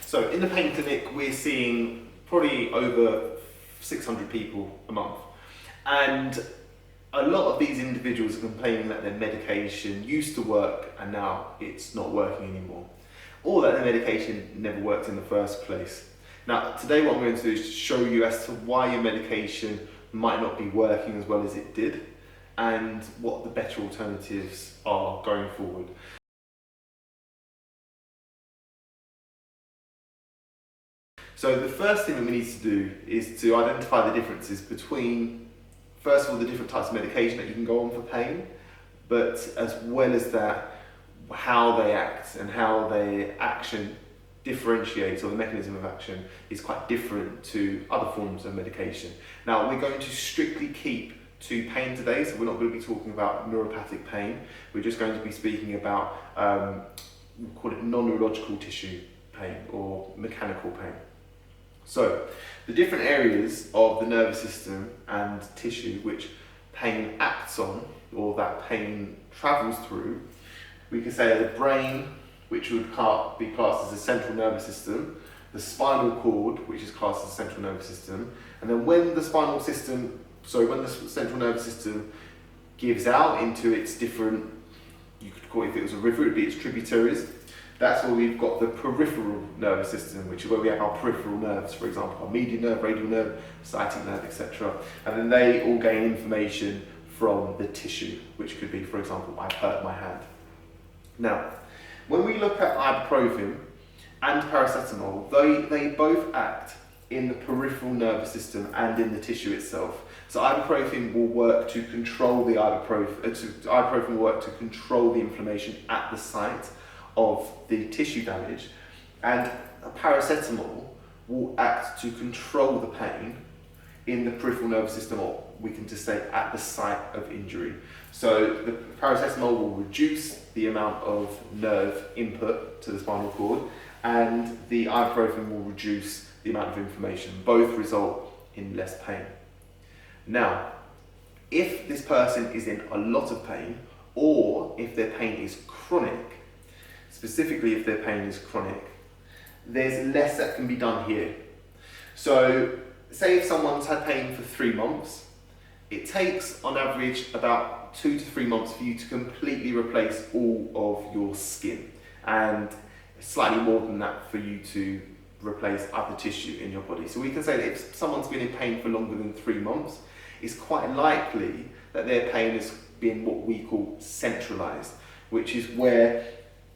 So in the pain clinic, we're seeing probably over 600 people a month. And a lot of these individuals are complaining that their medication used to work and now it's not working anymore. Or that their medication never worked in the first place. Now, today what I'm going to do is to show you as to why your medication might not be working as well as it did and what the better alternatives are going forward. So the first thing that we need to do is to identify the differences between, first of all, the different types of medication that you can go on for pain, but as well as that, how they act and how their action differentiates, or the mechanism of action is quite different to other forms of medication. Now, we're going to strictly keep to pain today, so we're not going to be talking about neuropathic pain. We're just going to be speaking about, we'll call it non-neurological tissue pain or mechanical pain. So, the different areas of the nervous system and tissue which pain acts on, or that pain travels through, we can say the brain, which would be classed as the central nervous system, the spinal cord, which is classed as the central nervous system, and then when the central nervous system gives out into its different, you could call it, if it was a river, it would be its tributaries. That's where we've got the peripheral nervous system, which is where we have our peripheral nerves, for example, our median nerve, radial nerve, sciatic nerve, etc. And then they all gain information from the tissue, which could be, for example, I've hurt my hand. Now, when we look at ibuprofen and paracetamol, they both act in the peripheral nervous system and in the tissue itself. So ibuprofen will work to control the ibuprofen will work to control the inflammation at the site of the tissue damage, and paracetamol will act to control the pain in the peripheral nervous system, or we can just say at the site of injury. So the paracetamol will reduce the amount of nerve input to the spinal cord, and the ibuprofen will reduce the amount of inflammation. Both result in less pain. Now, if this person is in a lot of pain, or if their pain is chronic, specifically if their pain is chronic, there's less that can be done here. So, say if someone's had pain for 3 months, it takes on average about 2 to 3 months for you to completely replace all of your skin, and slightly more than that for you to replace other tissue in your body. So we can say that if someone's been in pain for longer than 3 months, it's quite likely that their pain has been what we call centralized, which is where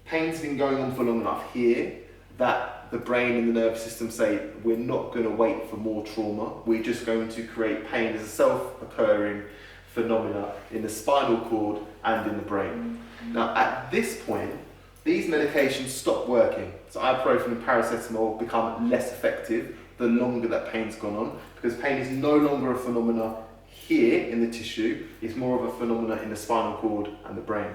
pain's been going on for long enough here that the brain and the nervous system say, we're not going to wait for more trauma, we're just going to create pain as a self-occurring phenomena in the spinal cord and in the brain. Now, at this point, these medications stop working. So ibuprofen and paracetamol become less effective the longer that pain's gone on, because pain is no longer a phenomena here in the tissue, it's more of a phenomena in the spinal cord and the brain.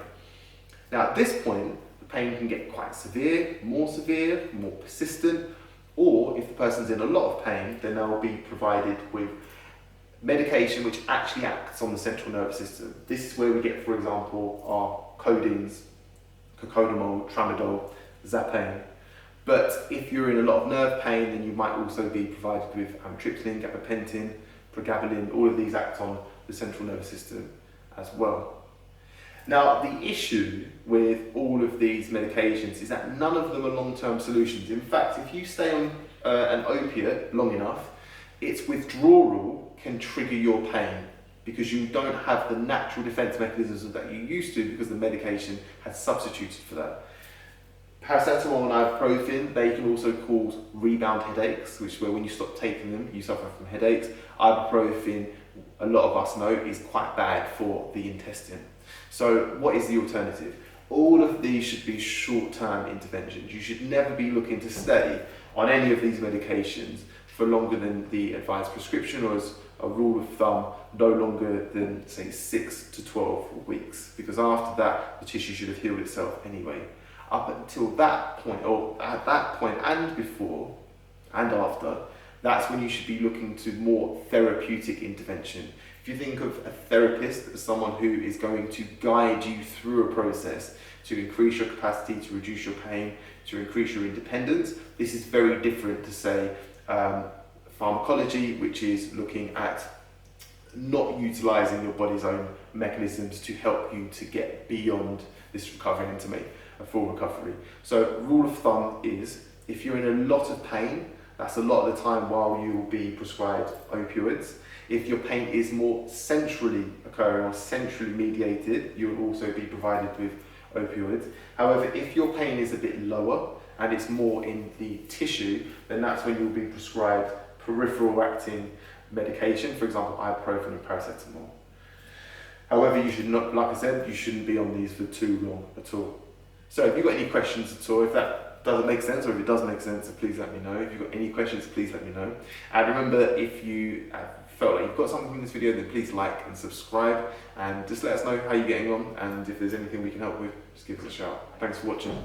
Now, at this point, the pain can get quite severe, more persistent, or if the person's in a lot of pain, then they'll be provided with medication which actually acts on the central nervous system. This is where we get, for example, our codeines, cocodamol, tramadol, Zapane. But if you're in a lot of nerve pain, then you might also be provided with amitriptyline, gabapentin, pregabalin. All of these act on the central nervous system as well. Now, the issue with all of these medications is that none of them are long-term solutions. In fact, if you stay on an opiate long enough, its withdrawal can trigger your pain because you don't have the natural defense mechanisms that you used to, because the medication has substituted for that. Paracetamol and ibuprofen, they can also cause rebound headaches, which is where when you stop taking them, you suffer from headaches. Ibuprofen, a lot of us know, is quite bad for the intestine. So what is the alternative? All of these should be short-term interventions. You should never be looking to stay on any of these medications for longer than the advised prescription, or as a rule of thumb, no longer than, say, 6 to 12 weeks, because after that, the tissue should have healed itself anyway. Up until that point, or at that point and before and after, that's when you should be looking to more therapeutic intervention. If you think of a therapist as someone who is going to guide you through a process to increase your capacity, to reduce your pain, to increase your independence. This is very different to, say, pharmacology, which is looking at not utilising your body's own mechanisms to help you to get beyond this recovery and to make a full recovery. So rule of thumb is, if you're in a lot of pain, that's a lot of the time while you will be prescribed opioids. If your pain is more centrally occurring or centrally mediated, you will also be provided with opioids. However, if your pain is a bit lower and it's more in the tissue, then that's when you'll be prescribed peripheral acting medication, for example, ibuprofen and paracetamol. However, you should not, like I said, you shouldn't be on these for too long at all. So if you've got any questions at all, if that doesn't make sense, or if it does make sense, please let me know. If you've got any questions, please let me know. And remember, if you felt like you've got something from this video, then please like and subscribe, and just let us know how you're getting on, and if there's anything we can help with, just give us a shout. Thanks for watching.